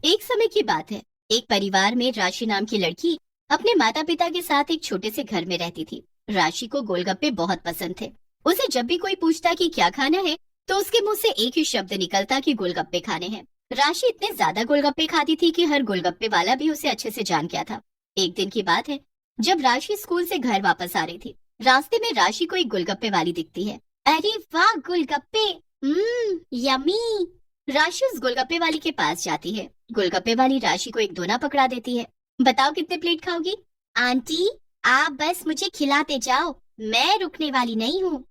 एक समय की बात है। एक परिवार में राशि नाम की लड़की अपने माता पिता के साथ एक छोटे से घर में रहती थी। राशि को गोलगप्पे बहुत पसंद थे। उसे जब भी कोई पूछता कि क्या खाना है, तो उसके मुंह से एक ही शब्द निकलता कि गोलगप्पे खाने हैं। राशि इतने ज्यादा गोलगप्पे खाती थी कि हर गोलगप्पे वाला भी उसे अच्छे से जान गया था। एक दिन की बात है, जब राशि स्कूल से घर वापस आ रही थी। रास्ते में राशि को एक गोलगप्पे वाली दिखती है। अरे वाह, गोलगप्पे! यमी! राशि उस गोलगप्पे वाली के पास जाती है। गोलगप्पे वाली राशि को एक दोना पकड़ा देती है। बताओ कितने प्लेट खाओगी? आंटी, आप बस मुझे खिलाते जाओ, मैं रुकने वाली नहीं हूँ।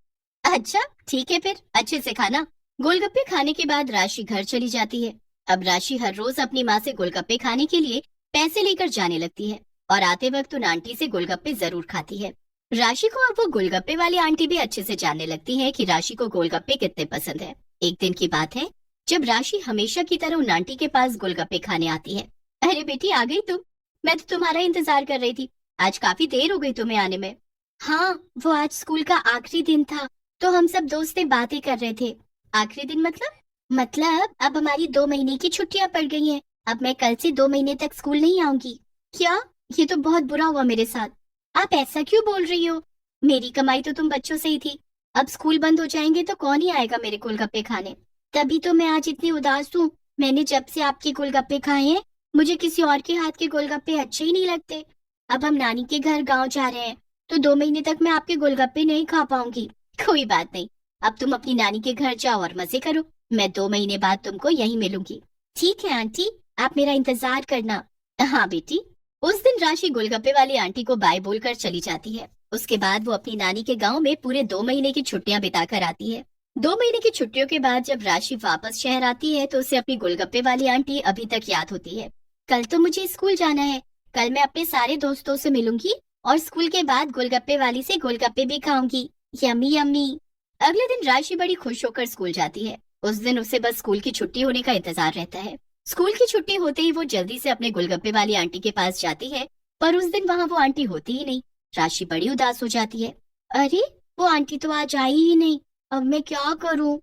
अच्छा, ठीक है, फिर अच्छे से खाना। गोलगप्पे खाने के बाद राशि घर चली जाती है। अब राशि हर रोज अपनी माँ से गोलगप्पे खाने के लिए पैसे लेकर जाने लगती है और आते वक्त उन आंटी से गोलगप्पे जरूर खाती है। राशि को अब वो गोलगप्पे वाली आंटी भी अच्छे से जानने लगती है कि राशि को गोलगप्पे कितने पसंद है। एक दिन की बात है, जब राशि हमेशा की तरह उन आंटी के पास गोलगप्पे खाने आती है। अरे बेटी, आ गई तुम? मैं तो तुम्हारा इंतजार कर रही थी। आज काफी देर हो गई तुम्हें आने में। हाँ, वो आज स्कूल का आखिरी दिन था, तो हम सब दोस्तें बातें कर रहे थे। आखिरी दिन मतलब? मतलब अब हमारी 2 महीने की छुट्टियां पड़ गई हैं। अब मैं कल से 2 महीने तक स्कूल नहीं आऊंगी। क्या? ये तो बहुत बुरा हुआ मेरे साथ। आप ऐसा क्यों बोल रही हो? मेरी कमाई तो तुम बच्चों से ही थी। अब स्कूल बंद हो जाएंगे तो कौन ही आएगा मेरे गोलगप्पे खाने? तभी तो मैं आज इतनी उदास हूँ। मैंने जब से आपके गोलगप्पे खाए हैं, मुझे किसी और के हाथ के गोलगप्पे अच्छे ही नहीं लगते। अब हम नानी के घर गांव जा रहे हैं, तो 2 महीने तक मैं आपके गोलगप्पे नहीं खा पाऊंगी। कोई बात नहीं, अब तुम अपनी नानी के घर जाओ और मजे करो। मैं 2 महीने बाद तुमको यहीं मिलूंगी। ठीक है आंटी, आप मेरा इंतजार करना। हाँ बेटी। उस दिन राशि गोलगप्पे वाली आंटी को बाय बोलकर चली जाती है। उसके बाद वो अपनी नानी के गांव में पूरे 2 महीने की छुट्टियां बिताकर आती है। 2 महीने की छुट्टियों के बाद जब राशि वापस शहर आती है, तो उसे अपनी गोलगप्पे वाली आंटी अभी तक याद होती है। कल तो मुझे स्कूल जाना है। कल मैं अपने सारे दोस्तों से मिलूंगी और स्कूल के बाद गोलगप्पे वाली से गोलगप्पे भी खाऊंगी। Yummy yummy. अगले दिन राशि बड़ी खुश होकर स्कूल जाती है। उस दिन उसे बस स्कूल की छुट्टी होने का इंतजार रहता है। स्कूल की छुट्टी होते ही वो जल्दी से अपने गोलगप्पे वाली आंटी के पास जाती है, पर उस दिन वहाँ वो आंटी होती ही नहीं। राशि बड़ी उदास हो जाती है। अरे, वो आंटी तो आज आई ही नहीं। अब मैं क्या करूं?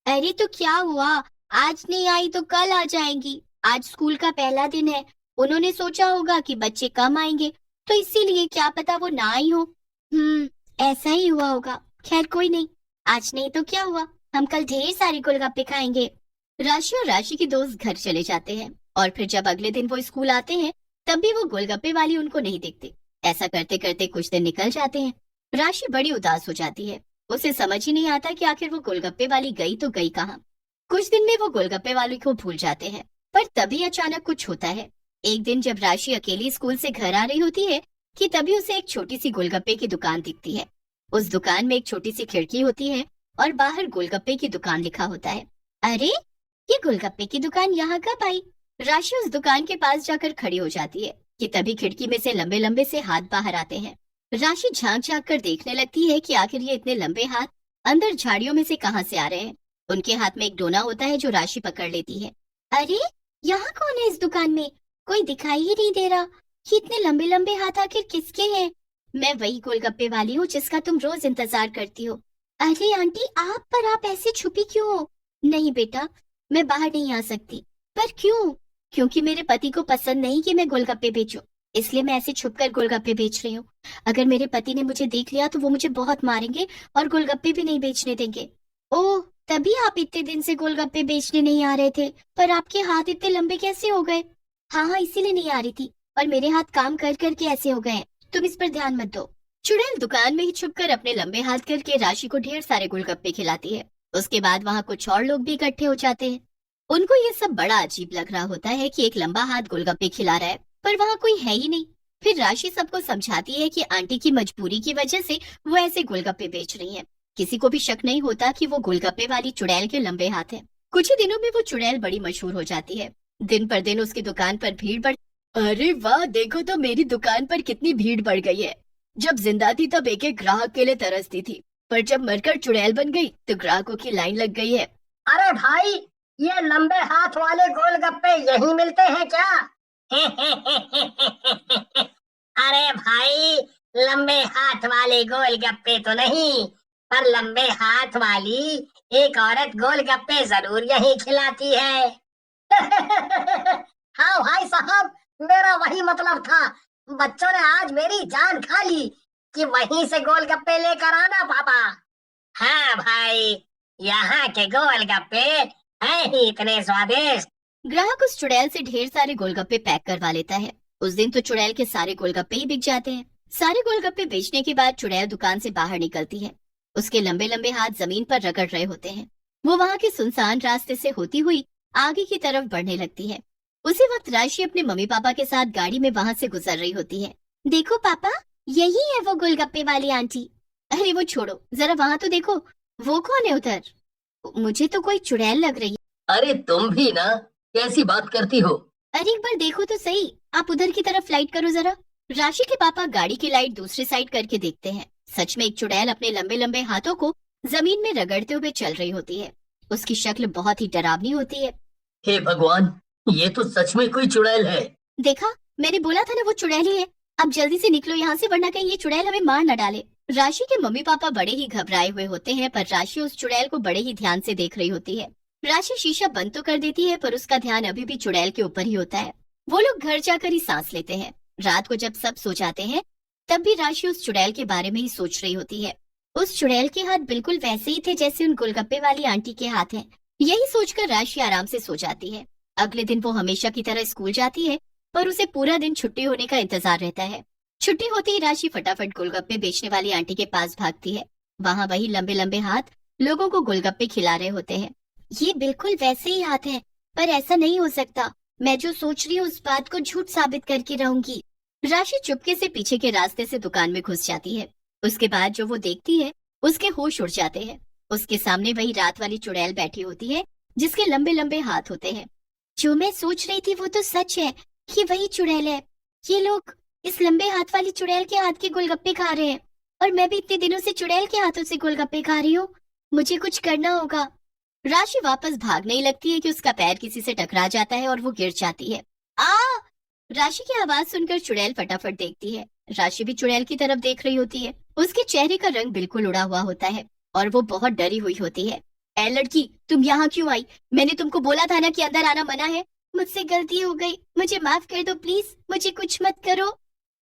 अरे तो क्या हुआ? आज नहीं आई तो कल आ जाएंगी। आज स्कूल का पहला दिन है। उन्होंने सोचा होगा कि बच्चे कम आएंगे, तो इसीलिए क्या पता वो ना आई हो। ऐसा ही हुआ होगा। खैर कोई नहीं, आज नहीं तो क्या हुआ, हम कल ढेर सारे गोलगप्पे खाएंगे। राशि और राशि के दोस्त घर चले जाते हैं और फिर जब अगले दिन वो स्कूल आते हैं, तब भी वो गोलगप्पे वाली उनको नहीं दिखती। ऐसा करते करते कुछ दिन निकल जाते हैं। राशि बड़ी उदास हो जाती है। उसे समझ ही नहीं आता कि आखिर वो गोलगप्पे वाली गई तो गई कहाँ। कुछ दिन में वो गोलगप्पे वाली को भूल जाते हैं, पर तभी अचानक कुछ होता है। एक दिन जब राशि अकेली स्कूल से घर आ रही होती है, कि तभी उसे एक छोटी सी गोलगप्पे की दुकान दिखती है। उस दुकान में एक छोटी सी खिड़की होती है और बाहर गोलगप्पे की दुकान लिखा होता है। अरे, ये गोलगप्पे की दुकान यहाँ कब आई? राशि उस दुकान के पास जाकर खड़ी हो जाती है कि तभी खिड़की में से लंबे लंबे से हाथ बाहर आते हैं। राशि झांक झांक कर देखने लगती है कि आखिर ये इतने लंबे हाथ अंदर झाड़ियों में से कहाँ से आ रहे हैं। उनके हाथ में एक डोना होता है जो राशि पकड़ लेती है। अरे, यहाँ कौन है इस दुकान में? कोई दिखाई ही नहीं दे रहा। ये इतने लंबे लंबे हाथ आखिर किसके हैं? मैं वही गोलगप्पे वाली हूँ जिसका तुम रोज इंतजार करती हो। अरे आंटी, आप ऐसे छुपी क्यों हो? नहीं बेटा, मैं बाहर नहीं आ सकती। पर क्यों? क्योंकि मेरे पति को पसंद नहीं कि मैं गोलगप्पे बेचूं, इसलिए मैं ऐसे छुपकर गोलगप्पे बेच रही हूँ। अगर मेरे पति ने मुझे देख लिया तो वो मुझे बहुत मारेंगे और गोलगप्पे भी नहीं बेचने देंगे। ओह, तभी आप इतने दिन से गोलगप्पे बेचने नहीं आ रहे थे। पर आपके हाथ इतने लंबे कैसे हो गए? हाँ, इसीलिए नहीं आ रही थी, पर मेरे हाथ काम कर करके ऐसे हो गए हैं। तुम इस पर ध्यान मत दो। चुड़ैल दुकान में ही छुपकर अपने लंबे हाथ करके राशि को ढेर सारे गोलगप्पे खिलाती है। उसके बाद वहाँ कुछ और लोग भी इकट्ठे हो जाते हैं। उनको ये सब बड़ा अजीब लग रहा होता है कि एक लंबा हाथ गोलगप्पे खिला रहा है, पर वहाँ कोई है ही नहीं। फिर राशि सबको समझाती है कि आंटी की मजबूरी की वजह से वो ऐसे गोलगप्पे बेच रही हैं। किसी को भी शक नहीं होता कि वो गोलगप्पे वाली चुड़ैल के लंबे हाथ हैं। कुछ ही दिनों में वो चुड़ैल बड़ी मशहूर हो जाती है। दिन पर दिन उसकी दुकान पर भीड़ बढ़। अरे वाह, देखो तो मेरी दुकान पर कितनी भीड़ बढ़ गई है। जब जिंदा थी तब एक एक ग्राहक के लिए तरसती थी, पर जब मरकर चुड़ैल बन गई तो ग्राहकों की लाइन लग गई है। अरे भाई, ये लंबे हाथ वाले गोलगप्पे यहीं मिलते हैं क्या? अरे भाई, लंबे हाथ वाले गोलगप्पे तो नहीं, पर लंबे हाथ वाली एक औरत गोलगप्पे जरूर यहीं खिलाती है। हाँ मेरा वही मतलब था। बच्चों ने आज मेरी जान खा ली कि वहीं से गोलगप्पे लेकर आना पापा। हाँ भाई, यहाँ के गोलगप्पे हैं ही इतने स्वादिष्ट। ग्राहक उस चुड़ैल से ढेर सारे गोलगप्पे पैक करवा लेता है। उस दिन तो चुड़ैल के सारे गोलगप्पे ही बिक जाते हैं। सारे गोलगप्पे बेचने के बाद चुड़ैल दुकान से बाहर निकलती है। उसके लंबे लंबे हाथ जमीन पर रगड़ रहे होते हैं। वो वहाँ के सुनसान रास्ते से होती हुई आगे की तरफ बढ़ने लगती है। उसी वक्त राशि अपने मम्मी पापा के साथ गाड़ी में वहाँ से गुजर रही होती है। देखो पापा, यही है वो गोलगप्पे वाली आंटी। अरे वो छोड़ो, जरा वहाँ तो देखो, वो कौन है उधर? मुझे तो कोई चुड़ैल लग रही है। अरे तुम भी ना, कैसी बात करती हो? अरे एक बार देखो तो सही, आप उधर की तरफ लाइट करो जरा। राशि के पापा गाड़ी की लाइट दूसरी साइड करके देखते हैं। सच में एक चुड़ैल अपने लंबे लंबे हाथों को जमीन में रगड़ते हुए चल रही होती है। उसकी शक्ल बहुत ही डरावनी होती है। हे भगवान, ये तो सच में कोई चुड़ैल है। देखा, मैंने बोला था ना वो चुड़ैल ही है। अब जल्दी से निकलो यहाँ से, वरना कहीं ये चुड़ैल हमें मार न डाले। राशि के मम्मी पापा बड़े ही घबराए हुए होते हैं, पर राशि उस चुड़ैल को बड़े ही ध्यान से देख रही होती है। राशि शीशा बंद तो कर देती है, पर उसका ध्यान अभी भी चुड़ैल के ऊपर ही होता है। वो लोग घर जाकर ही सांस लेते हैं। रात को जब सब सो जाते हैं, तब भी राशि उस चुड़ैल के बारे में ही सोच रही होती है। उस चुड़ैल के हाथ बिल्कुल वैसे ही थे जैसे उन गोलगप्पे वाली आंटी के हाथ हैं। यही सोचकर राशि आराम से सो जाती है। अगले दिन वो हमेशा की तरह स्कूल जाती है, पर उसे पूरा दिन छुट्टी होने का इंतजार रहता है। छुट्टी होती ही राशि फटाफट गोलगप्पे बेचने वाली आंटी के पास भागती है। वहाँ वही लंबे लंबे हाथ लोगों को गोलगप्पे खिला रहे होते हैं। ये बिल्कुल वैसे ही हाथ हैं, पर ऐसा नहीं हो सकता। मैं जो सोच रही हूँ उस बात को झूठ साबित करके रहूंगी। राशि चुपके से पीछे के रास्ते से दुकान में घुस जाती है। उसके बाद जो वो देखती है, उसके होश उड़ जाते हैं। उसके सामने वही रात वाली चुड़ैल बैठी होती है, जिसके लंबे लंबे हाथ होते हैं। जो मैं सोच रही थी वो तो सच है, ये वही चुड़ैल है। ये लोग इस लंबे हाथ वाली चुड़ैल के हाथ के गोलगप्पे खा रहे हैं, और मैं भी इतने दिनों से चुड़ैल के हाथों से गोलगप्पे खा रही हूँ। मुझे कुछ करना होगा। राशि वापस भागने ही लगती है कि उसका पैर किसी से टकरा जाता है और वो गिर जाती है। आ! राशि की आवाज सुनकर चुड़ैल फटाफट देखती है। राशि भी चुड़ैल की तरफ देख रही होती है। उसके चेहरे का रंग बिल्कुल उड़ा हुआ होता है और वो बहुत डरी हुई होती है। ए लड़की, तुम यहाँ क्यों आई? मैंने तुमको बोला था ना कि अंदर आना मना है। मुझसे गलती हो गई, मुझे माफ कर दो प्लीज, मुझे कुछ मत करो।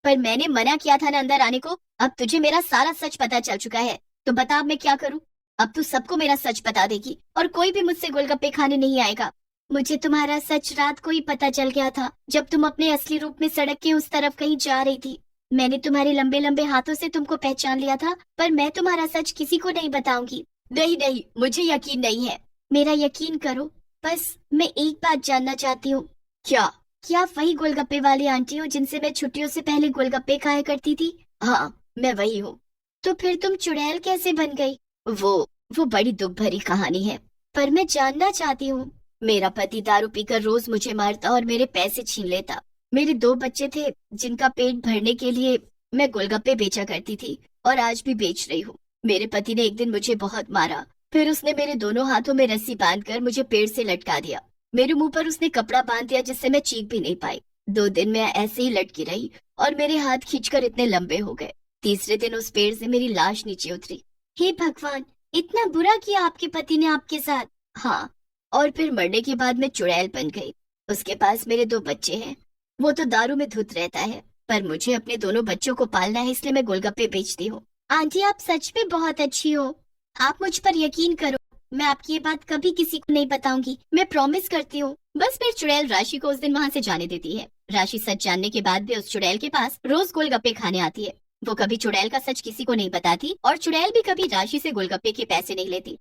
पर मैंने मना किया था ना अंदर आने को। अब तुझे मेरा सारा सच पता चल चुका है, तो बता अब मैं क्या करूं? अब तू सबको मेरा सच बता देगी और कोई भी मुझसे गोलगप्पे खाने नहीं आएगा। मुझे तुम्हारा सच रात को ही पता चल गया था, जब तुम अपने असली रूप में सड़क के उस तरफ कहीं जा रही थी। मैंने तुम्हारे लंबे लंबे हाथों से तुमको पहचान लिया था, पर मैं तुम्हारा सच किसी को नहीं बताऊंगी। नहीं नहीं, मुझे यकीन नहीं है। मेरा यकीन करो, बस मैं एक बात जानना चाहती हूँ। क्या? क्या आप वही गोलगप्पे वाली आंटी हो जिनसे मैं छुट्टियों से पहले गोलगप्पे खाया करती थी? हाँ, मैं वही हूँ। तो फिर तुम चुड़ैल कैसे बन गई? वो बड़ी दुख भरी कहानी है, पर मैं जानना चाहती हूँ। मेरा पति दारू पीकर रोज मुझे मारता और मेरे पैसे छीन लेता। मेरे 2 बच्चे थे जिनका पेट भरने के लिए मैं गोलगप्पे बेचा करती थी, और आज भी बेच रही हूँ। मेरे पति ने एक दिन मुझे बहुत मारा, फिर उसने मेरे दोनों हाथों में रस्सी बांधकर मुझे पेड़ से लटका दिया। मेरे मुंह पर उसने कपड़ा बांध दिया जिससे मैं चीख भी नहीं पाई। 2 दिन मैं ऐसे ही लटकी रही और मेरे हाथ खींचकर इतने लंबे हो गए। तीसरे दिन उस पेड़ से मेरी लाश नीचे उतरी। हे भगवान, इतना बुरा किया आपके पति ने आपके साथ? हाँ, और फिर मरने के बाद मैं चुड़ैल बन गई। उसके पास मेरे 2 बच्चे हैं। वो तो दारू में धुत रहता है, पर मुझे अपने दोनों बच्चों को पालना है, इसलिए मैं गोलगप्पे बेचती हूँ। आंटी, आप सच में बहुत अच्छी हो। आप मुझ पर यकीन करो, मैं आपकी ये बात कभी किसी को नहीं बताऊंगी, मैं प्रॉमिस करती हूँ। बस फिर चुड़ैल राशि को उस दिन वहाँ से जाने देती है। राशि सच जानने के बाद भी उस चुड़ैल के पास रोज गोलगप्पे खाने आती है। वो कभी चुड़ैल का सच किसी को नहीं बताती और चुड़ैल भी कभी राशि से गोलगप्पे के पैसे नहीं लेती।